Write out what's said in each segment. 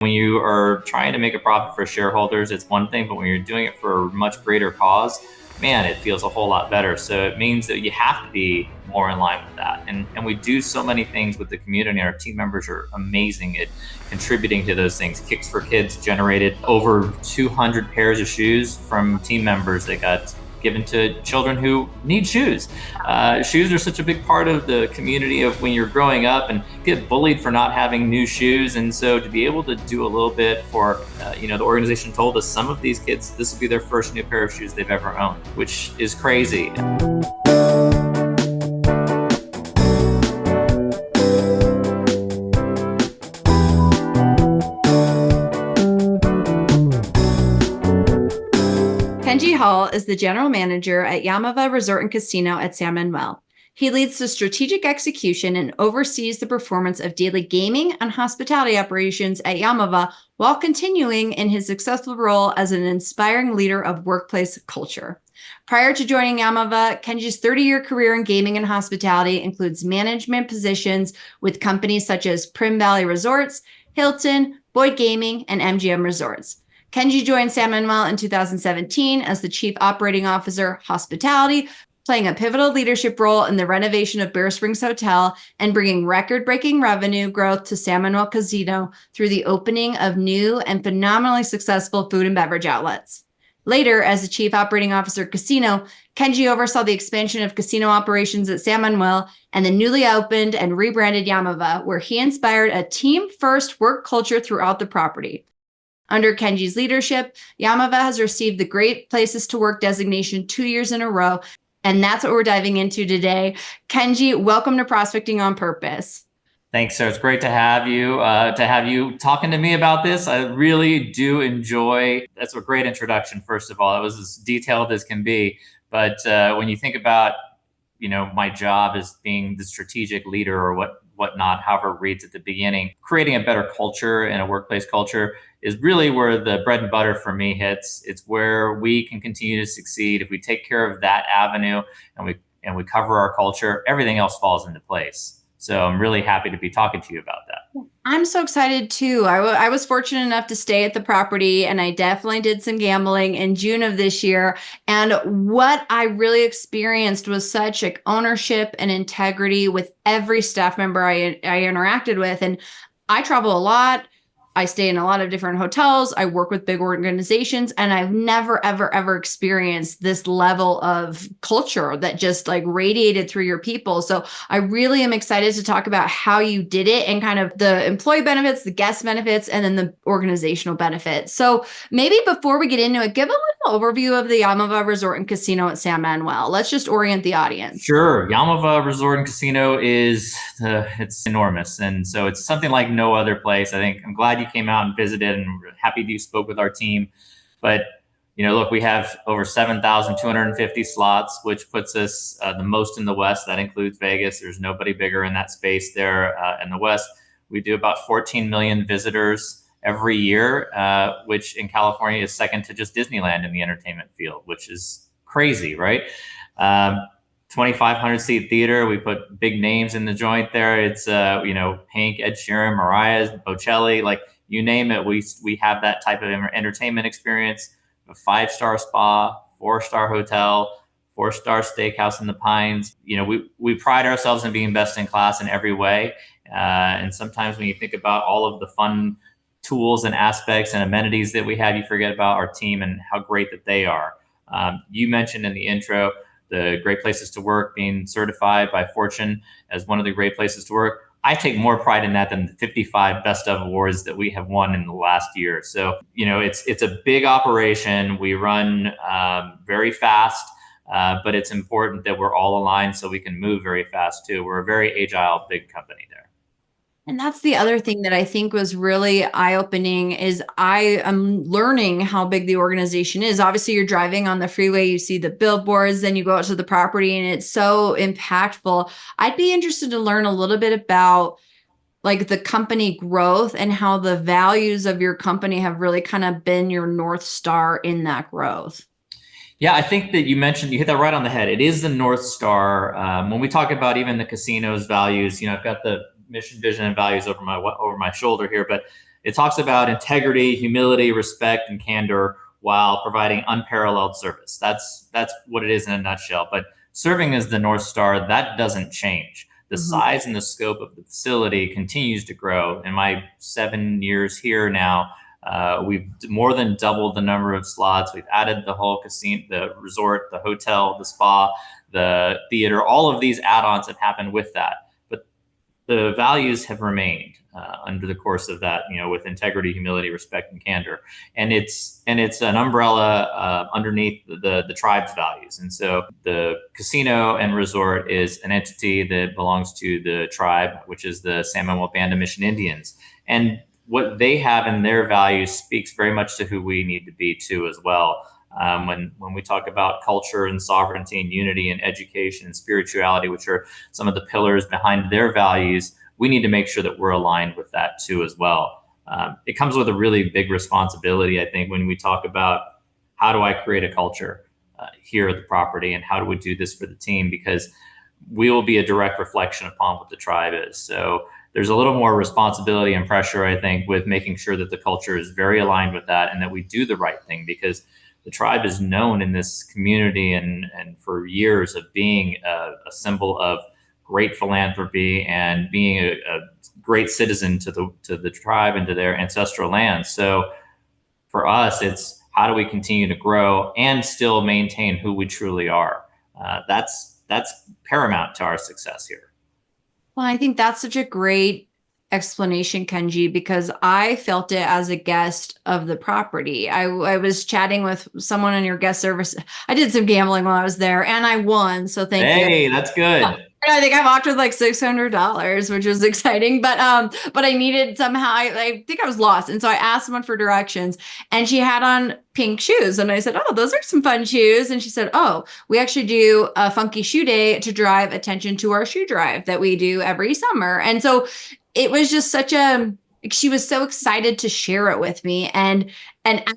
When you are trying to make a profit for shareholders, it's one thing, but when you're doing it for a much greater cause, man, it feels a whole lot better. So it means that you have to be more in line with that. And we do so many things with the community. Our team members are amazing at contributing to those things. Kicks for Kids generated over 200 pairs of shoes from team members that got given to children who need shoes. Shoes are such a big part of the community of when you're growing up and get bullied for not having new shoes. And so to be able to do a little bit for, the organization told us some of these kids, this will be their first new pair of shoes they've ever owned, which is crazy. Kenji Hall is the general manager at Yaamava Resort and Casino at San Manuel. He leads the strategic execution and oversees the performance of daily gaming and hospitality operations at Yaamava while continuing in his successful role as an inspiring leader of workplace culture. Prior to joining Yaamava, Kenji's 30-year career in gaming and hospitality includes management positions with companies such as Prim Valley Resorts, Hilton, Boyd Gaming, and MGM Resorts. Kenji joined San Manuel in 2017 as the Chief Operating Officer, Hospitality, playing a pivotal leadership role in the renovation of Bear Springs Hotel and bringing record-breaking revenue growth to San Manuel Casino through the opening of new and phenomenally successful food and beverage outlets. Later, as the Chief Operating Officer Casino, Kenji oversaw the expansion of casino operations at San Manuel and the newly opened and rebranded Yaamava, where he inspired a team-first work culture throughout the property. Under Kenji's leadership, Yaamava has received the Great Places to Work designation 2 years in a row, and that's what we're diving into today. Kenji, welcome to Prospecting on Purpose. Thanks, Sarah. It's great to have you talking to me about this. I really do enjoy. That's a great introduction. First of all, it was as detailed as can be. But when you think about, my job as being the strategic leader or whatnot, however it reads at the beginning, creating a better culture and a workplace culture is really where the bread and butter for me hits. It's where we can continue to succeed. If we take care of that avenue and we cover our culture, everything else falls into place. So I'm really happy to be talking to you about that. I'm so excited too. I was fortunate enough to stay at the property, and I definitely did some gambling in June of this year. And what I really experienced was such like ownership and integrity with every staff member I interacted with. And I travel a lot. I stay in a lot of different hotels. I work with big organizations, and I've never, ever, ever experienced this level of culture that just like radiated through your people. So I really am excited to talk about how you did it and kind of the employee benefits, the guest benefits, and then the organizational benefits. So maybe before we get into it, give a little overview of the Yaamava Resort and Casino at San Manuel. Let's just orient the audience. Sure. Yaamava Resort and Casino it's enormous. And so it's something like no other place. I think I'm glad you came out and visited, and we're happy you spoke with our team. But, look, we have over 7,250 slots, which puts us the most in the West. That includes Vegas. There's nobody bigger in that space there in the West. We do about 14 million visitors every year, which in California is second to just Disneyland in the entertainment field, which is crazy, right? 2,500 seat theater. We put big names in the joint there. It's, Pink, Ed Sheeran, Mariah, Bocelli, like you name it. We have that type of entertainment experience. A 5-star spa, 4-star hotel, 4-star steakhouse in the Pines. We pride ourselves in being best in class in every way. And sometimes when you think about all of the fun tools and aspects and amenities that we have, you forget about our team and how great that they are. You mentioned in the intro the Great Places to Work being certified by Fortune as one of the great places to work. I take more pride in that than the 55 Best of awards that we have won in the last year. So, it's a big operation. We run very fast, but it's important that we're all aligned so we can move very fast too. We're a very agile, big company there. And that's the other thing that I think was really eye-opening is I am learning how big the organization is. Obviously, you're driving on the freeway, you see the billboards, then you go out to the property, and it's so impactful. I'd be interested to learn a little bit about like the company growth and how the values of your company have really kind of been your North Star in that growth. Yeah, I think that you hit that right on the head. It is the North Star. When we talk about even the casino's values, I've got the mission, vision, and values over my shoulder here, but it talks about integrity, humility, respect, and candor while providing unparalleled service. That's what it is in a nutshell. But serving as the North Star, that doesn't change. The Mhm. size and the scope of the facility continues to grow. In my 7 years here now, we've more than doubled the number of slots. We've added the whole casino, the resort, the hotel, the spa, the theater. All of these add-ons have happened with that. But the values have remained under the course of that, with integrity, humility, respect, and candor. And it's an umbrella underneath the tribe's values. And so the casino and resort is an entity that belongs to the tribe, which is the San Manuel Band of Mission Indians. And what they have in their values speaks very much to who we need to be too, as well. When we talk about culture and sovereignty and unity and education and spirituality, which are some of the pillars behind their values, we need to make sure that we're aligned with that too as well. It comes with a really big responsibility, I think, when we talk about how do I create a culture here at the property, and how do we do this for the team, because we will be a direct reflection upon what the tribe is. So there's a little more responsibility and pressure, I think, with making sure that the culture is very aligned with that and that we do the right thing, because the tribe is known in this community and for years of being a symbol of great philanthropy and being a great citizen to the tribe and to their ancestral land. So for us, it's how do we continue to grow and still maintain who we truly are. That's paramount to our success here. Well, I think that's such a great explanation, Kenji, because I felt it as a guest of the property. I was chatting with someone in your guest service. I did some gambling while I was there and I won. So thank you. Hey, that's good. I think I walked with like $600, which was exciting. But I needed somehow. I think I was lost, and so I asked someone for directions, and she had on pink shoes, and I said, "Oh, those are some fun shoes." And she said, "Oh, we actually do a funky shoe day to drive attention to our shoe drive that we do every summer." And so it was just such a. She was so excited to share it with me, and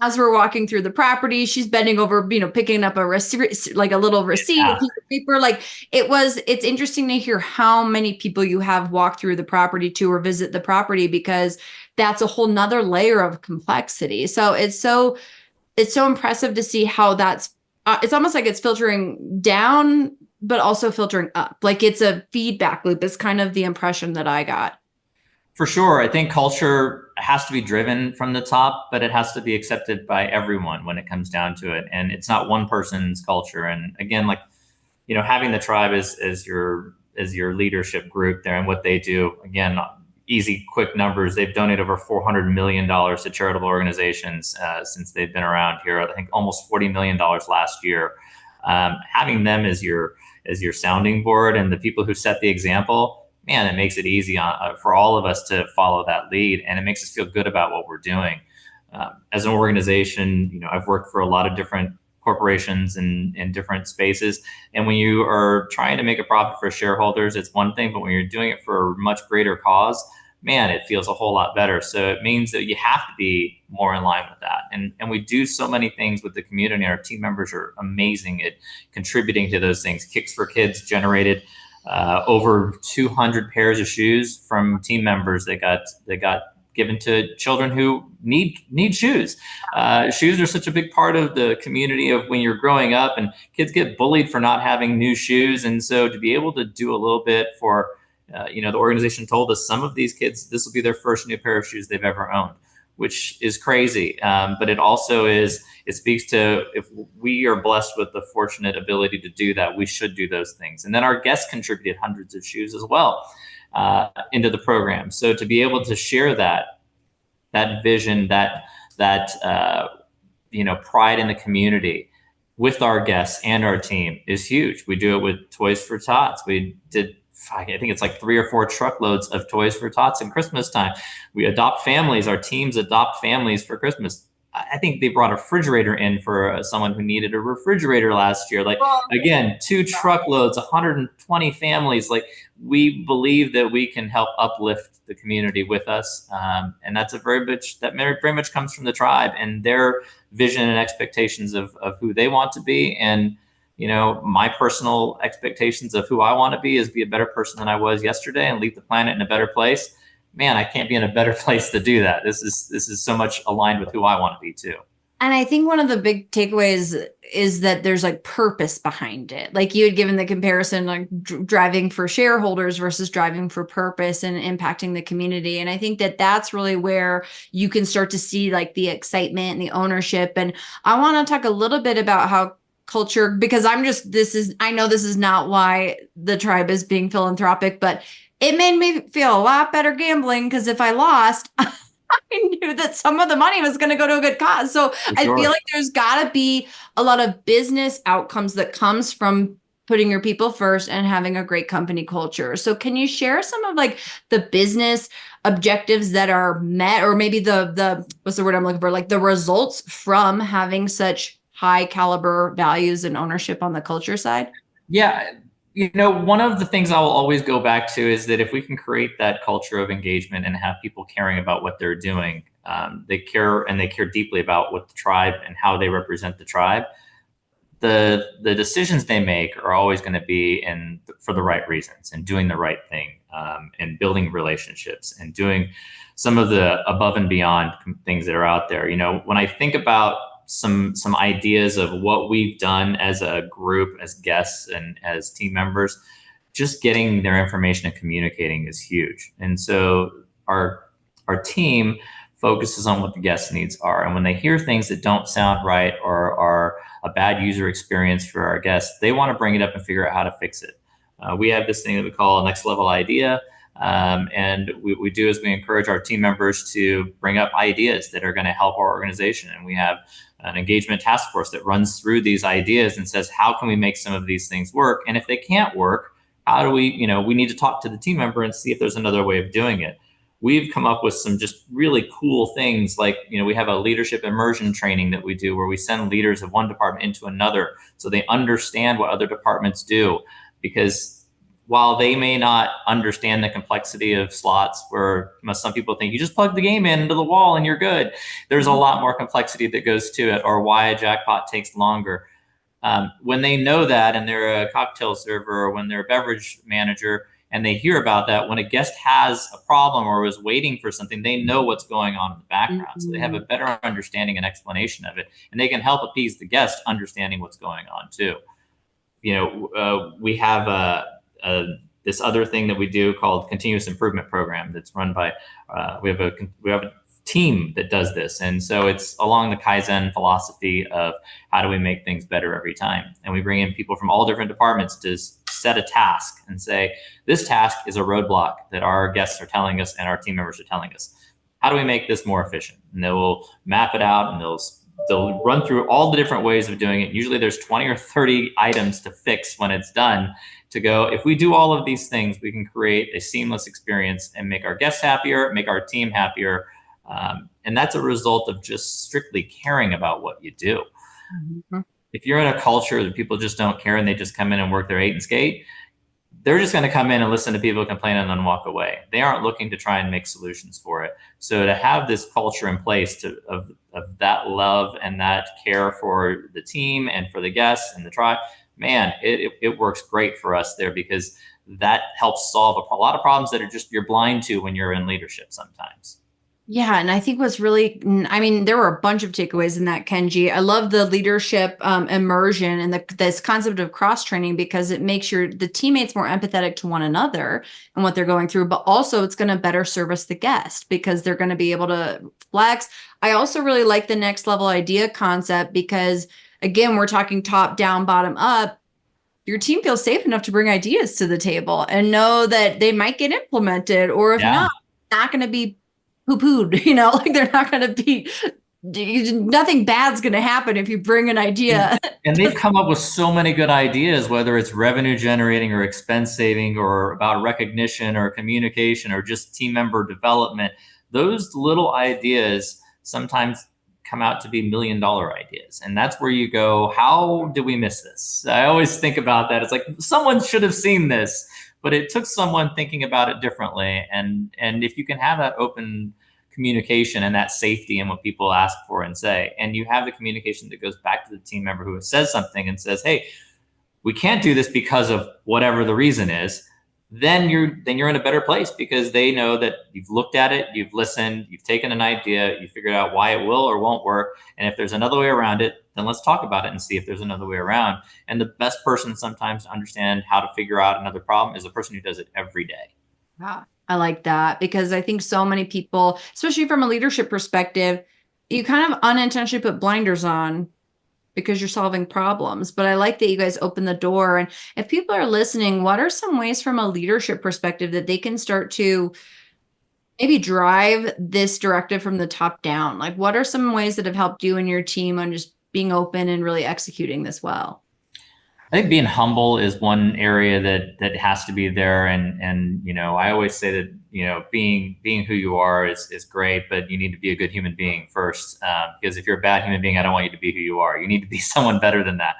as we're walking through the property, she's bending over, picking up a receipt, like a little receipt, a Yeah. piece of paper. Like it's interesting to hear how many people you have walk through the property to or visit the property, because that's a whole nother layer of complexity. So it's so impressive to see how it's almost like it's filtering down, but also filtering up. Like it's a feedback loop is kind of the impression that I got. For sure. I think culture has to be driven from the top, but it has to be accepted by everyone when it comes down to it. And it's not one person's culture. And again, like, having the tribe as your leadership group there and what they do, again, easy, quick numbers. They've donated over $400 million to charitable organizations since they've been around here. I think almost $40 million last year. Having them as your sounding board and the people who set the example, man, it makes it easy for all of us to follow that lead, and it makes us feel good about what we're doing. As an organization, I've worked for a lot of different corporations and in different spaces, and when you are trying to make a profit for shareholders, it's one thing, but when you're doing it for a much greater cause, man, it feels a whole lot better. So it means that you have to be more in line with that. And we do so many things with the community. Our team members are amazing at contributing to those things. Kicks for Kids generated over 200 pairs of shoes from team members that got given to children who need shoes. Shoes are such a big part of the community of when you're growing up, and kids get bullied for not having new shoes. And so to be able to do a little bit for, the organization told us some of these kids, this will be their first new pair of shoes they've ever owned, which is crazy. But it also it speaks to, if we are blessed with the fortunate ability to do that, we should do those things. And then our guests contributed hundreds of shoes as well into the program. So to be able to share that vision, that pride in the community with our guests and our team is huge. We do it with Toys for Tots. We did, I think it's like 3 or 4 truckloads of Toys for Tots in Christmas time. We adopt families. Our teams adopt families for Christmas. I think they brought a refrigerator in for someone who needed a refrigerator last year. Like, again, 2 truckloads, 120 families. Like, we believe that we can help uplift the community with us. And that's very much comes from the tribe and their vision and expectations of who they want to be. And, my personal expectations of who I want to be is be a better person than I was yesterday and leave the planet in a better place. man, I can't be in a better place to do that. This is so much aligned with who I want to be too. And I think one of the big takeaways is that there's like purpose behind it. Like you had given the comparison, like driving for shareholders versus driving for purpose and impacting the community. And I think that that's really where you can start to see like the excitement and the ownership. And I want to talk a little bit about how culture, because I know this is not why the tribe is being philanthropic, but it made me feel a lot better gambling because if I lost, I knew that some of the money was going to go to a good cause. So For I feel sure. like there's got to be a lot of business outcomes that comes from putting your people first and having a great company culture. So can you share some of like the business objectives that are met, or maybe the what's the word I'm looking for, like the results from having such high caliber values and ownership on the culture side? Yeah. One of the things I'll always go back to is that if we can create that culture of engagement and have people caring about what they're doing, they care and they care deeply about what the tribe and how they represent the tribe. The decisions they make are always going to be in for the right reasons and doing the right thing, and building relationships and doing some of the above and beyond things that are out there. When I think about some ideas of what we've done as a group, as guests and as team members, just getting their information and communicating is huge. And so our team focuses on what the guest needs are. And when they hear things that don't sound right or are a bad user experience for our guests, they want to bring it up and figure out how to fix it. We have this thing that we call a next level idea. And we do is we encourage our team members to bring up ideas that are going to help our organization. And we have an engagement task force that runs through these ideas and says, how can we make some of these things work? And if they can't work, how do we need to talk to the team member and see if there's another way of doing it. We've come up with some just really cool things like, we have a leadership immersion training that we do where we send leaders of one department into another so they understand what other departments do. Because while they may not understand the complexity of slots, where some people think you just plug the game into the wall and you're good, there's a lot more complexity that goes to it, or why a jackpot takes longer. When they know that and they're a cocktail server or when they're a beverage manager and they hear about that, when a guest has a problem or is waiting for something, they know what's going on in the background. So they have a better understanding and explanation of it, and they can help appease the guest understanding what's going on too. We have this other thing that we do called continuous improvement program that's run by, we have a team that does this. And so it's along the Kaizen philosophy of how do we make things better every time. And we bring in people from all different departments to set a task and say, this task is a roadblock that our guests are telling us and our team members are telling us. How do we make this more efficient? And they will map it out and they'll run through all the different ways of doing it. Usually there's 20 or 30 items to fix when it's done, to go, if we do all of these things, we can create a seamless experience and make our guests happier, make our team happier. And that's a result of just strictly caring about what you do. Mm-hmm. If you're in a culture that people just don't care and they just come in and work their 8 and skate, they're just going to come in and listen to people complain and then walk away. They aren't looking to try and make solutions for it. So to have this culture in place of that love and that care for the team and for the guests and the tribe, man, it works great for us there, because that helps solve a lot of problems that are just you're blind to when you're in leadership sometimes. Yeah. And I think what's really, there were a bunch of takeaways in that, Kenji. I love the leadership immersion and this concept of cross training, because it makes the teammates more empathetic to one another and what they're going through, but also it's going to better service the guest because they're going to be able to flex. I also really like the next level idea concept because, again, we're talking top down, bottom up. Your team feels safe enough to bring ideas to the table and know that they might get implemented, or if not going to be poo-pooed, like they're not going to be, nothing bad's going to happen if you bring an idea. And they've come up with so many good ideas, whether it's revenue generating or expense saving or about recognition or communication or just team member development. Those little ideas sometimes come out to be $1 million ideas. And that's where you go, how did we miss this? I always think about that. It's like someone should have seen this, but it took someone thinking about it differently. And if you can have that open communication and that safety in what people ask for and say, and you have the communication that goes back to the team member who says something and says, hey, we can't do this because of whatever the reason is, then you're in a better place because they know that you've looked at it, you've listened, you've taken an idea, you figured out why it will or won't work. And if there's another way around it, then let's talk about it and see if there's another way around. And the best person sometimes to understand how to figure out another problem is the person who does it every day. Yeah, I like that because I think so many people, especially from a leadership perspective, you kind of unintentionally put blinders on because you're solving problems. But I like that you guys open the door. And if people are listening, what are some ways from a leadership perspective that they can start to maybe drive this directive from the top down? Like, what are some ways that have helped you and your team on just being open and really executing this well? I think being humble is one area that has to be there, and I always say that being who you are is great, but you need to be a good human being first, because if you're a bad human being, I don't want you to be who you are. You need to be someone better than that.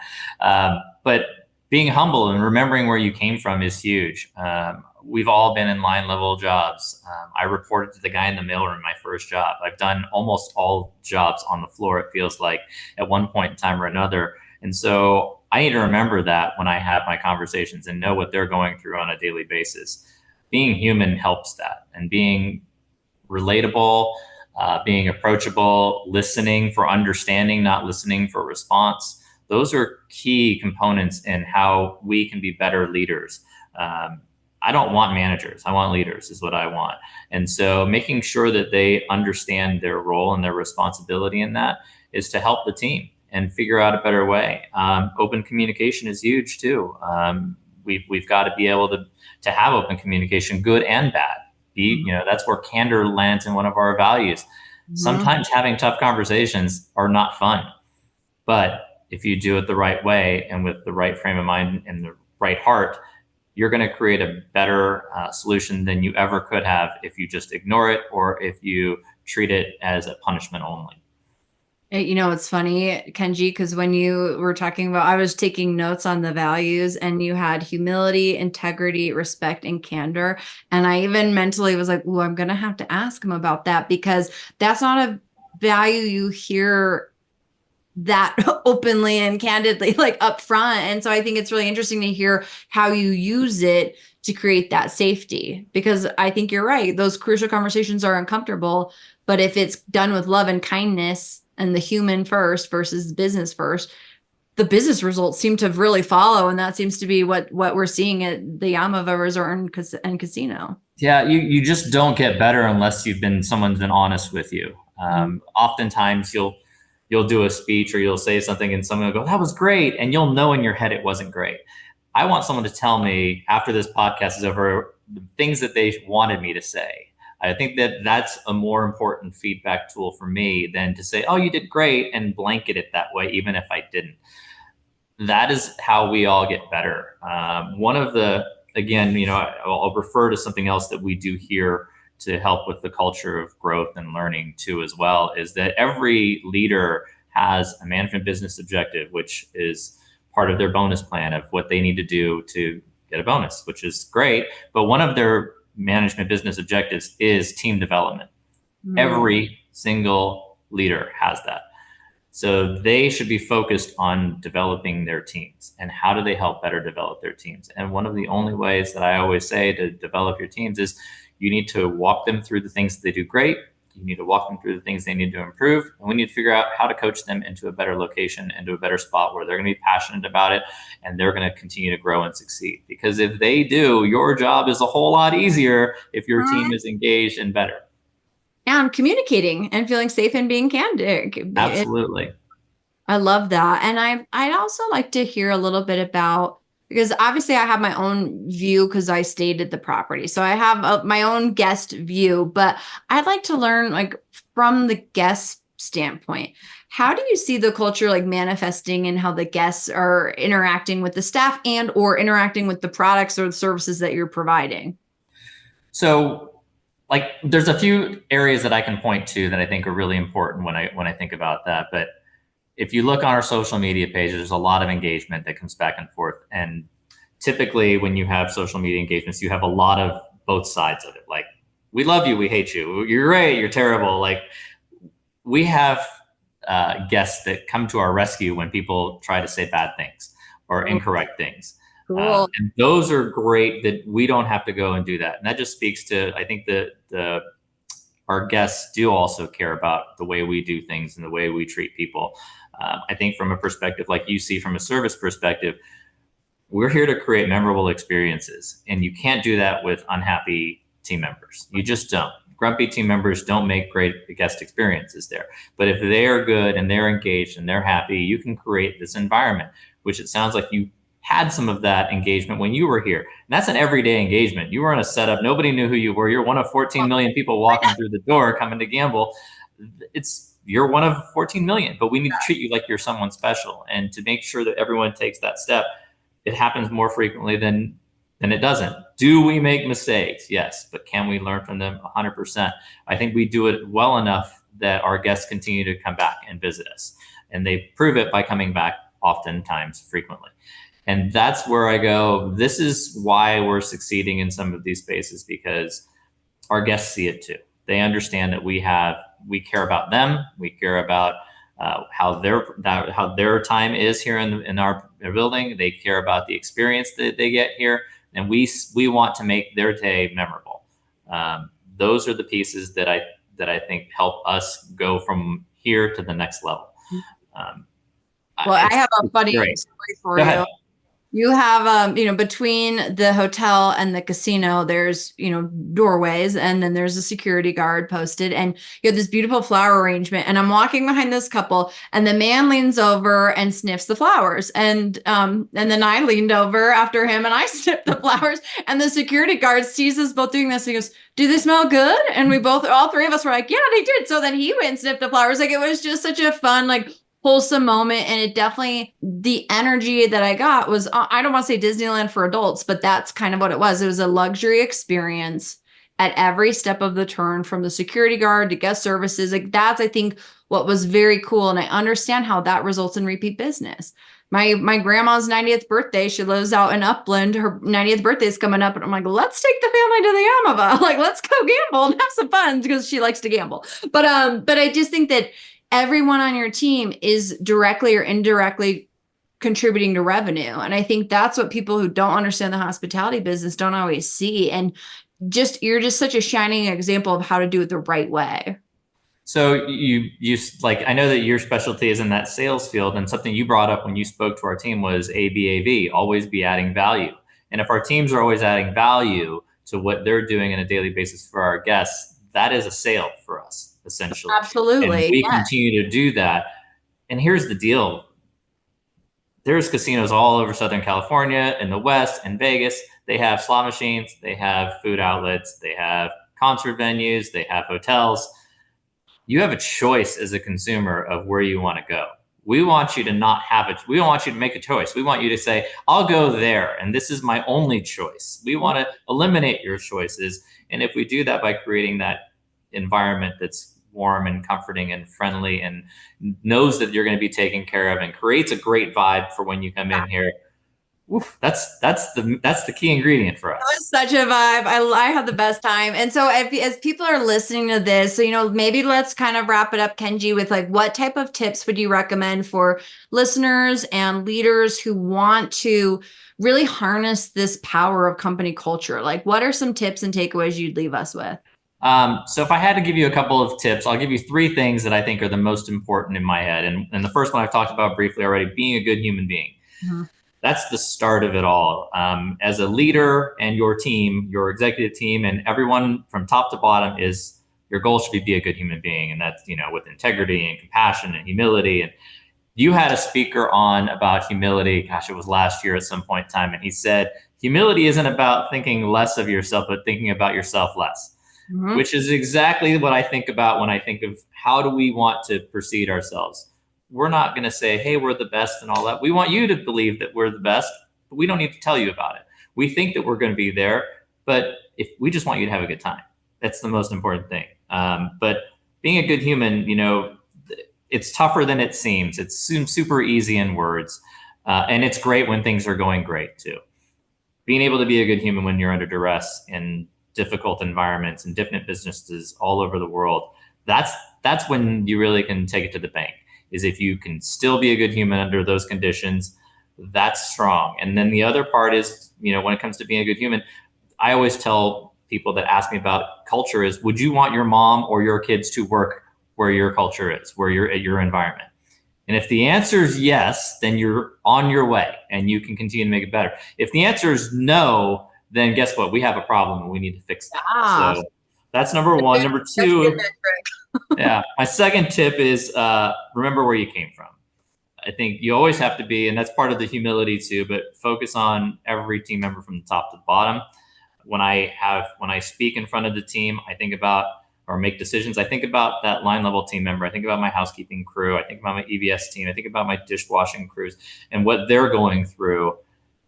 But being humble and remembering where you came from is huge. We've all been in line level jobs. I reported to the guy in the mailroom my first job. I've done almost all jobs on the floor, it feels like, at one point in time or another. And so I need to remember that when I have my conversations and know what they're going through on a daily basis. Being human helps that, and being relatable, being approachable, listening for understanding, not listening for response. Those are key components in how we can be better leaders. I don't want managers. I want leaders is what I want. And so making sure that they understand their role and their responsibility in that is to help the team and figure out a better way. Open communication is huge too. We've got to be able to have open communication, good and bad. That's where candor lands in one of our values. Mm-hmm. Sometimes having tough conversations are not fun, but if you do it the right way and with the right frame of mind and the right heart, you're going to create a better solution than you ever could have if you just ignore it or if you treat it as a punishment only. It's funny, Kenji, because when you were talking about, I was taking notes on the values and you had humility, integrity, respect, and candor. And I even mentally was like, "Ooh, I'm going to have to ask him about that," because that's not a value you hear that openly and candidly, like up front. And so I think it's really interesting to hear how you use it to create that safety, because I think you're right. Those crucial conversations are uncomfortable, but if it's done with love and kindness and the human first versus business first, the business results seem to really follow. And that seems to be what we're seeing at the Yaamava Resort and Casino. Yeah, you just don't get better unless someone's been honest with you. Oftentimes you'll do a speech or you'll say something and someone will go, "That was great." And you'll know in your head it wasn't great. I want someone to tell me after this podcast is over the things that they wanted me to say. I think that that's a more important feedback tool for me than to say, "Oh, you did great," and blanket it that way, even if I didn't. That is how we all get better. Again, I'll refer to something else that we do here to help with the culture of growth and learning too, as well, is that every leader has a management business objective, which is part of their bonus plan of what they need to do to get a bonus, which is great. But one of their management business objectives is team development. Mm-hmm. Every single leader has that. So they should be focused on developing their teams and how do they help better develop their teams. And one of the only ways that I always say to develop your teams is you need to walk them through the things that they do great. You need to walk them through the things they need to improve. And we need to figure out how to coach them into a better location, into a better spot where they're going to be passionate about it and they're going to continue to grow and succeed. Because if they do, your job is a whole lot easier if your team is engaged and better. And communicating and feeling safe and being candid. Absolutely. I love that. And I'd also like to hear a little bit about, because obviously I have my own view because I stayed at the property. So I have my own guest view, but I'd like to learn, like, from the guest standpoint, how do you see the culture like manifesting in how the guests are interacting with the staff and or interacting with the products or the services that you're providing? So there's a few areas that I can point to that I think are really important when I think about that. But if you look on our social media pages, there's a lot of engagement that comes back and forth. And typically when you have social media engagements, you have a lot of both sides of it. Like, we love you, we hate you, you're great, you're terrible. Like, we have guests that come to our rescue when people try to say bad things or incorrect things. Cool. And those are great that we don't have to go and do that. And that just speaks to, I think, the our guests do also care about the way we do things and the way we treat people. I think from a perspective like you see from a service perspective, we're here to create memorable experiences, and you can't do that with unhappy team members. You just don't. Grumpy team members don't make great guest experiences there. But if they're good and they're engaged and they're happy, you can create this environment, which it sounds like you had some of that engagement when you were here. And that's an everyday engagement. You were in a setup. Nobody knew who you were. You're one of 14 million people walking through the door coming to gamble. You're one of 14 million, but we need to treat you like you're someone special. And to make sure that everyone takes that step, it happens more frequently than it doesn't. Do we make mistakes? Yes, but can we learn from them? 100%. I think we do it well enough that our guests continue to come back and visit us, and they prove it by coming back oftentimes, frequently. And that's where I go, this is why we're succeeding in some of these spaces, because our guests see it too. They understand that we care about them. We care about how their time is here in our building. They care about the experience that they get here, and we want to make their day memorable. Those are the pieces that I think help us go from here to the next level. Well, I have a funny story for you. You have, between the hotel and the casino, there's, doorways, and then there's a security guard posted, and you have this beautiful flower arrangement. And I'm walking behind this couple, and the man leans over and sniffs the flowers. And then I leaned over after him and I sniffed the flowers, and the security guard sees us both doing this. And he goes, "Do they smell good?" And all three of us were like, "Yeah, they did." So then he went and sniffed the flowers. Like, it was just such a fun, wholesome moment. And it definitely, the energy that I got was, I don't want to say Disneyland for adults, but that's kind of what it was. It was a luxury experience at every step of the turn, from the security guard to guest services. Like, that's, I think, what was very cool. And I understand how that results in repeat business. My grandma's 90th birthday, she lives out in Upland. Her 90th birthday is coming up, and I'm like, let's take the family to the Yaamava. Like, let's go gamble and have some fun, because she likes to gamble. But I just think that everyone on your team is directly or indirectly contributing to revenue. And I think that's what people who don't understand the hospitality business don't always see. And you're just such a shining example of how to do it the right way. So you like, I know that your specialty is in that sales field, and something you brought up when you spoke to our team was ABAV, always be adding value. And if our teams are always adding value to what they're doing on a daily basis for our guests, that is a sale for us, essentially. Absolutely. And we continue to do that. And here's the deal. There's casinos all over Southern California, in the West, in Vegas. They have slot machines, they have food outlets, they have concert venues, they have hotels. You have a choice as a consumer of where you want to go. We want you to not have it. We don't want you to make a choice. We want you to say, I'll go there, and this is my only choice. We want to eliminate your choices. And if we do that by creating that environment that's warm and comforting and friendly and knows that you're going to be taken care of and creates a great vibe for when you come in here, oof, that's the key ingredient for us. That was such a vibe. I had the best time. And so as people are listening to this, so, maybe let's kind of wrap it up, Kenji, with what type of tips would you recommend for listeners and leaders who want to really harness this power of company culture? What are some tips and takeaways you'd leave us with? So if I had to give you a couple of tips, I'll give you three things that I think are the most important in my head. And the first one I've talked about briefly already, being a good human being. Mm-hmm. That's the start of it all. As a leader and your team, your executive team, and everyone from top to bottom, is your goal should be a good human being. And that's, with integrity and compassion and humility. And you had a speaker on about humility. Gosh, it was last year at some point in time. And he said, humility isn't about thinking less of yourself, but thinking about yourself less. Mm-hmm. Which is exactly what I think about when I think of how do we want to perceive ourselves. We're not going to say, hey, we're the best and all that. We want you to believe that we're the best, but we don't need to tell you about it. We think that we're going to be there, but if we just want you to have a good time. That's the most important thing. But being a good human, it's tougher than it seems. It's super easy in words. And it's great when things are going great too. Being able to be a good human when you're under duress and difficult environments and different businesses all over the world, that's when you really can take it to the bank, is if you can still be a good human under those conditions. That's strong. And then the other part is, when it comes to being a good human, I always tell people that ask me about culture is, would you want your mom or your kids to work where your culture is, where you're at your environment? And if the answer is yes, then you're on your way and you can continue to make it better. If the answer is no, then guess what? We have a problem and we need to fix that. Ah, So that's number one. Number that's a good two, metric. yeah. My second tip is remember where you came from. I think you always have to be, and that's part of the humility too, but focus on every team member from the top to the bottom. When I speak in front of the team, I think about or make decisions. I think about that line level team member. I think about my housekeeping crew. I think about my EVS team. I think about my dishwashing crews and what they're going through,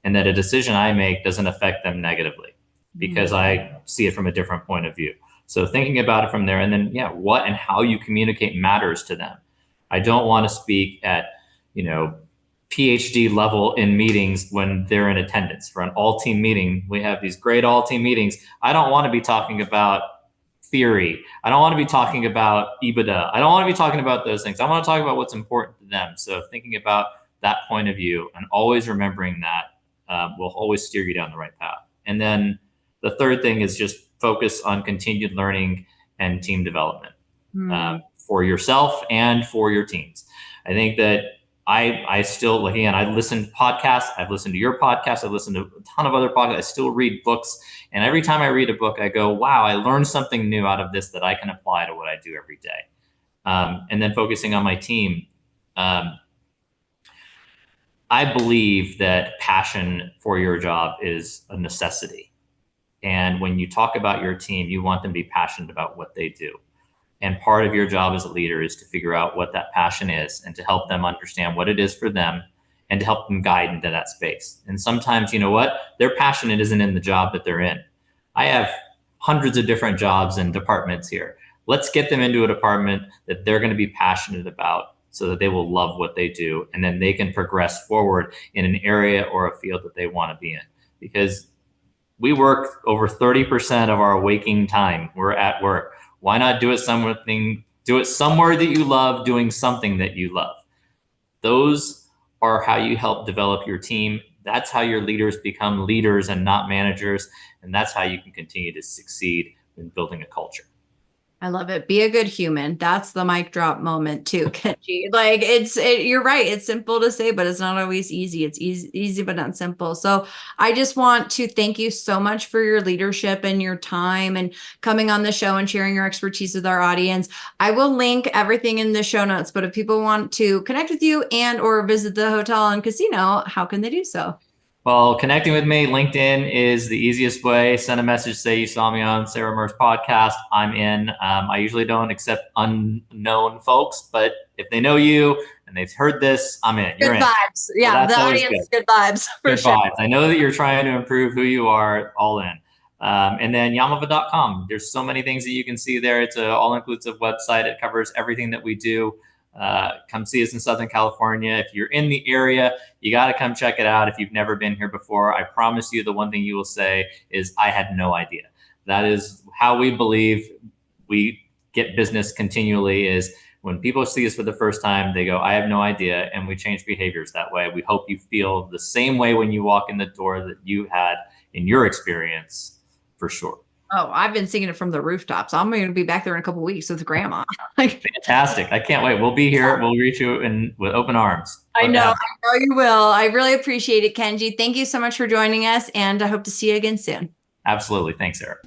and that a decision I make doesn't affect them negatively because I see it from a different point of view. So thinking about it from there, and then what and how you communicate matters to them. I don't want to speak at PhD level in meetings when they're in attendance. For an all-team meeting, we have these great all-team meetings. I don't want to be talking about theory. I don't want to be talking about EBITDA. I don't want to be talking about those things. I want to talk about what's important to them. So thinking about that point of view and always remembering that will always steer you down the right path. And then the third thing is just focus on continued learning and team development for yourself and for your teams. I think that I still, again, I listen to podcasts. I've listened to your podcast. I've listened to a ton of other podcasts. I still read books. And every time I read a book, I go, wow, I learned something new out of this that I can apply to what I do every day. And then focusing on my team. I believe that passion for your job is a necessity. And when you talk about your team, you want them to be passionate about what they do. And part of your job as a leader is to figure out what that passion is and to help them understand what it is for them and to help them guide into that space. And sometimes, you know what? Their passion isn't in the job that they're in. I have hundreds of different jobs and departments here. Let's get them into a department that they're going to be passionate about so that they will love what they do. And then they can progress forward in an area or a field that they want to be in. Because we work over 30% of our waking time. We're at work. Why not do it somewhere that you love, doing something that you love? Those are how you help develop your team. That's how your leaders become leaders and not managers. And that's how you can continue to succeed in building a culture. I love it. Be a good human. That's the mic drop moment too, Kenji. Like you're right. It's simple to say, but it's not always easy. It's easy, but not simple. So I just want to thank you so much for your leadership and your time and coming on the show and sharing your expertise with our audience. I will link everything in the show notes, but if people want to connect with you and or visit the hotel and casino, how can they do so? Well, connecting with me, LinkedIn is the easiest way. Send a message, say you saw me on Sara Murr's podcast. I'm in. I usually don't accept unknown folks, but if they know you and they've heard this, I'm in. You're good in. vibes. Yeah, So the audience, good vibes for good sure. vibes. I know that you're trying to improve who you are, all in. And then Yaamava.com. There's so many things that you can see there. It's an all-inclusive website. It covers everything that we do. Come see us in Southern California. If you're in the area, you got to come check it out. If you've never been here before, I promise you the one thing you will say is, I had no idea. That is how we believe we get business continually, is when people see us for the first time, they go, I have no idea. And we change behaviors that way. We hope you feel the same way when you walk in the door that you had in your experience, for sure. Oh, I've been singing it from the rooftops. I'm going to be back there in a couple of weeks with grandma. Fantastic. I can't wait. We'll be here. We'll greet you with open arms. I know you will. I really appreciate it, Kenji. Thank you so much for joining us, and I hope to see you again soon. Absolutely. Thanks, Sara.